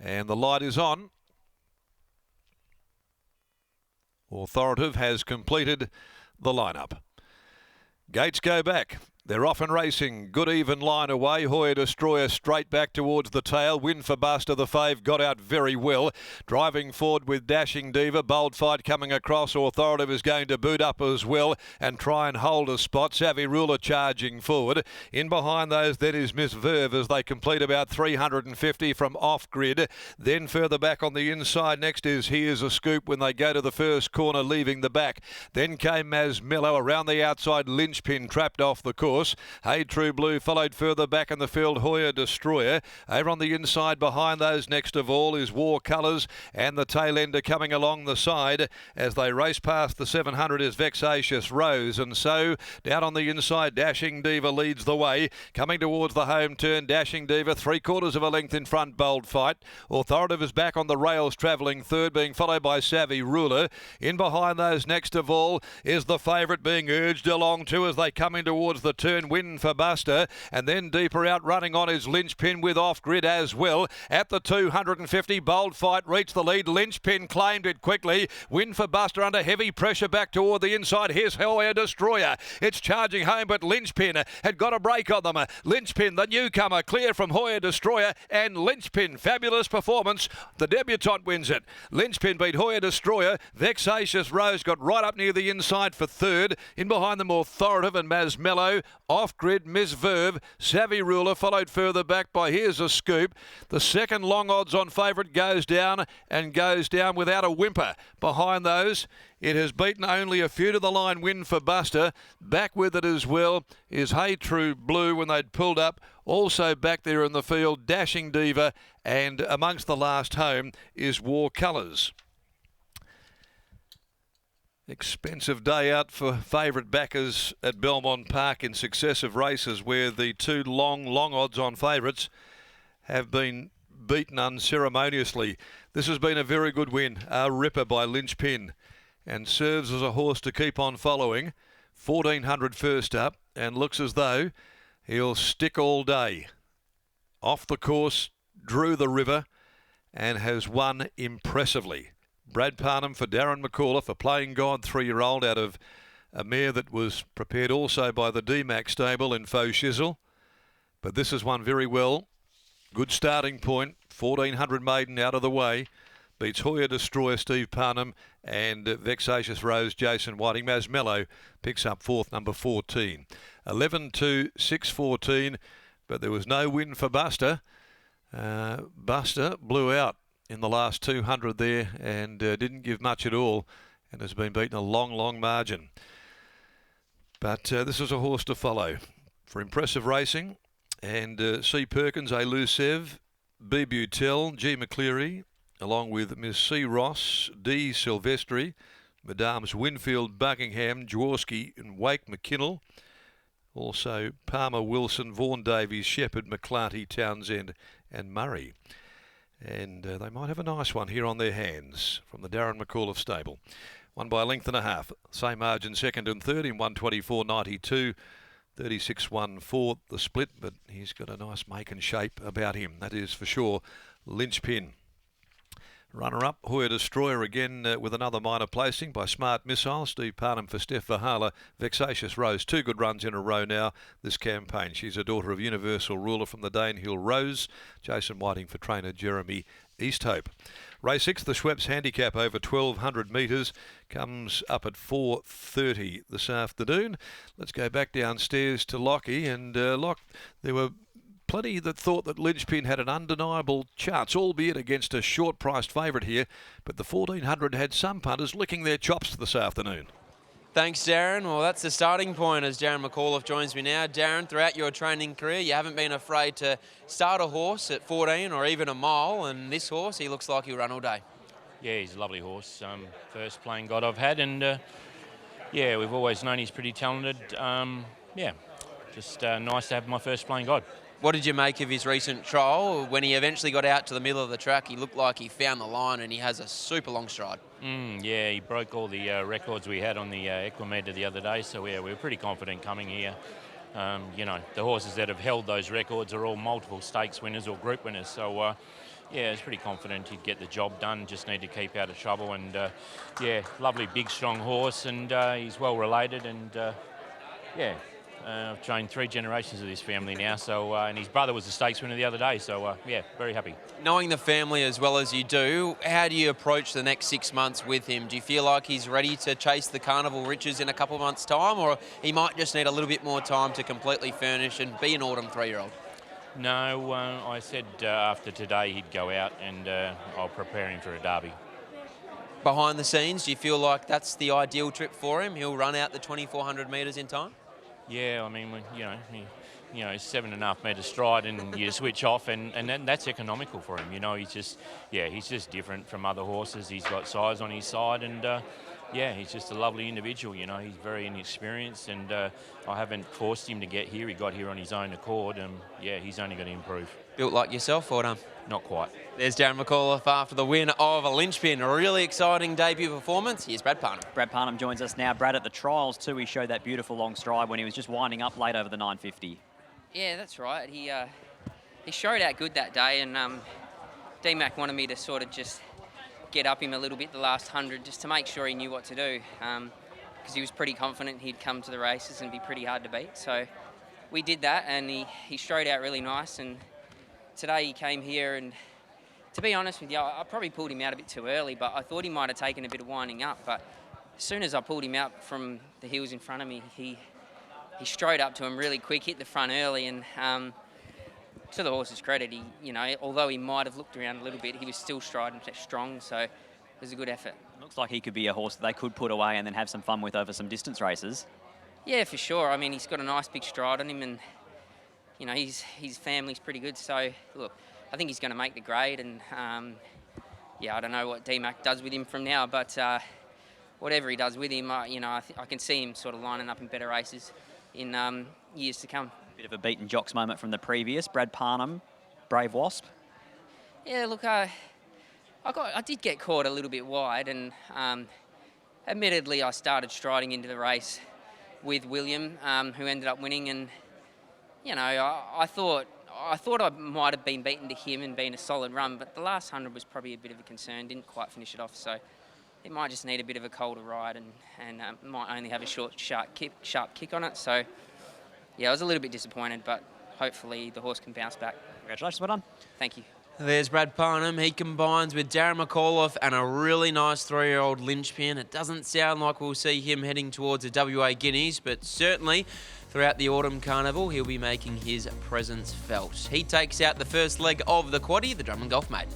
And the light is on. Authoritative has completed the lineup. Gates go back. They're off and racing. Good even line away. Hoya Destroyer straight back towards the tail. Win for Buster. The fave got out very well. Driving forward with Dashing Diva. Bold Fight coming across. Authoritative is going to boot up as well and try and hold a spot. Savvy Ruler charging forward. In behind those then is Miss Verve as they complete about 350 from off grid. Then further back on the inside next is Here's a Scoop when they go to the first corner leaving the back. Then came Masmello around the outside. Lynchpin trapped off the course. Hey True Blue followed further back in the field. Hoya Destroyer. Over on the inside behind those next of all is War Colours, and the tail ender coming along the side as they race past the 700 is Vexatious Rose. And so down on the inside Dashing Diva leads the way. Coming towards the home turn, Dashing Diva 3/4 of a length in front. Bold Fight. Authoritative is back on the rails travelling third, being followed by Savvy Ruler. In behind those next of all is the favourite being urged along too as they come in towards the turn. Win for Buster, and then deeper out running on is Lynchpin with off grid as well. At the 250, Bold Fight reached the lead. Lynchpin claimed it quickly. Win for Buster under heavy pressure back toward the inside. Here's Hoya Destroyer. It's charging home, but Lynchpin had got a break on them. Lynchpin, the newcomer, clear from Hoya Destroyer, and Lynchpin, fabulous performance. The debutant wins it. Lynchpin beat Hoya Destroyer. Vexatious Rose got right up near the inside for third. In behind them, Authoritative and Masmello. Off grid, Miss Verve. Savvy Ruler followed further back by Here's a Scoop. The second long odds on favourite goes down and goes down without a whimper. Behind those, it has beaten only a few to the line. Win for Buster. Back with it as well is Hey True Blue when they'd pulled up. Also back there in the field, Dashing Diva, and amongst the last home is War Colours. Expensive day out for favourite backers at Belmont Park in successive races where the two long odds on favourites have been beaten unceremoniously. This has been a very good win, a ripper by Lynchpin, and serves as a horse to keep on following. 1400 first up, and looks as though he'll stick all day. Off the course, drew the river, and has won impressively. Brad Parnham for Darren McCauliffe, a Playing God 3-year-old out of a mare that was prepared also by the D-Mac stable in Faux Shizzle. But this has won very well. Good starting point. 1400 maiden out of the way. Beats Hoya Destroyer, Steve Parnham, and Vexatious Rose, Jason Whiting. Masmello picks up fourth, number 14. 11-2-6-14, but there was no win for Buster. Buster blew out in the last 200 there and didn't give much at all, and has been beaten a long margin. But this is a horse to follow for impressive racing. And C. Perkins, Elusive, B. Butel, G. McCleary, along with Miss C. Ross, D. Silvestri, Madame's Winfield, Buckingham, Jaworski and Wake McKinnell. Also Palmer, Wilson, Vaughan Davies, Shepherd, McClarty, Townsend and Murray. And they might have a nice one here on their hands from the Darren McCauliffe stable. Won by a length and a half. Same margin second and third in 124.92. 36.14 the split, but he's got a nice make and shape about him. That is for sure. Lynchpin. Runner-up, Hoya Destroyer again with another minor placing by Smart Missile. Steve Parnham for Steph Verhala. Vexatious Rose, 2 good runs in a row now this campaign. She's a daughter of Universal Ruler from the Danehill Rose. Jason Whiting for trainer Jeremy Easthope. Race 6, the Schweppes Handicap over 1,200 metres, comes up at 4:30 this afternoon. Let's go back downstairs to Lockie. And Lock, there were plenty that thought that Lynchpin had an undeniable chance, albeit against a short-priced favourite here. But the 1400 had some punters licking their chops this afternoon. Thanks, Darren. Well, that's the starting point as Darren McCauliffe joins me now. Darren, throughout your training career, you haven't been afraid to start a horse at 14 or even a mile, and this horse, he looks like he'll run all day. Yeah, he's a lovely horse. First Playing God I've had, and yeah, we've always known he's pretty talented. Yeah, just nice to have my first Playing God. What did you make of his recent trial? When he eventually got out to the middle of the track, he looked like he found the line, and he has a super long stride. Yeah, he broke all the records we had on the Equimeter the other day, so yeah, we were pretty confident coming here. You know, the horses that have held those records are all multiple stakes winners or group winners, so Yeah, I was pretty confident he'd get the job done. Just need to keep out of trouble. And yeah, lovely, big, strong horse, and he's well related. And yeah, I've trained 3 generations of this family now. So and his brother was the stakes winner the other day. So yeah, very happy. Knowing the family as well as you do, how do you approach the next 6 months with him? Do you feel like he's ready to chase the carnival riches in a couple of months' time, or he might just need a little bit more time to completely furnish and be an autumn 3-year-old? No, I said after today he'd go out, and I'll prepare him for a derby. Behind the scenes, do you feel like that's the ideal trip for him? He'll run out the 2,400 metres in time? Yeah, I mean, you know, 7.5 metre stride, and you switch off, and then that's economical for him. You know, he's just different from other horses. He's got size on his side, and yeah, he's just a lovely individual. You know, he's very inexperienced, and I haven't forced him to get here. He got here on his own accord, and yeah, he's only going to improve. Built like yourself, or done? Not quite. There's Darren McAuliffe after the win of a Linchpin. A really exciting debut performance. Here's Brad Parnham. Brad Parnham joins us now. Brad, at the trials too, he showed that beautiful long stride when he was just winding up late over the 950. Yeah, that's right. He showed out good that day, and D-Mac wanted me to sort of just get up him a little bit the last 100 just to make sure he knew what to do, because he was pretty confident he'd come to the races and be pretty hard to beat. So we did that, and he strode out really nice. And today he came here, and to be honest with you, I probably pulled him out a bit too early, but I thought he might have taken a bit of winding up. But as soon as I pulled him out from the heels in front of me, he strode up to him really quick, hit the front early, and to the horse's credit, although he might have looked around a little bit, he was still striding strong, so it was a good effort. Looks like he could be a horse that they could put away and then have some fun with over some distance races. Yeah, for sure. I mean, he's got a nice big stride on him, and his family's pretty good. So look, I think he's going to make the grade, and yeah, I don't know what D-Mac does with him from now, but whatever he does with him, I can see him sort of lining up in better races in years to come. Bit of a beaten jocks moment from the previous. Brad Parnham, Brave Wasp. Yeah, look, I did get caught a little bit wide, and admittedly I started striding into the race with William, who ended up winning, and I thought I might have been beaten to him and been a solid run, but the last 100 was probably a bit of a concern. Didn't quite finish it off, so it might just need a bit of a colder ride, and might only have a short, sharp kick on it. So yeah, I was a little bit disappointed, but hopefully the horse can bounce back. Congratulations, well done. Thank you. There's Brad Parnham. He combines with Darren McAuliffe and a really nice 3-year-old Linchpin. It doesn't sound like we'll see him heading towards the WA Guineas, but certainly throughout the Autumn Carnival, he'll be making his presence felt. He takes out the first leg of the quaddie, the Drum and Golf Maiden.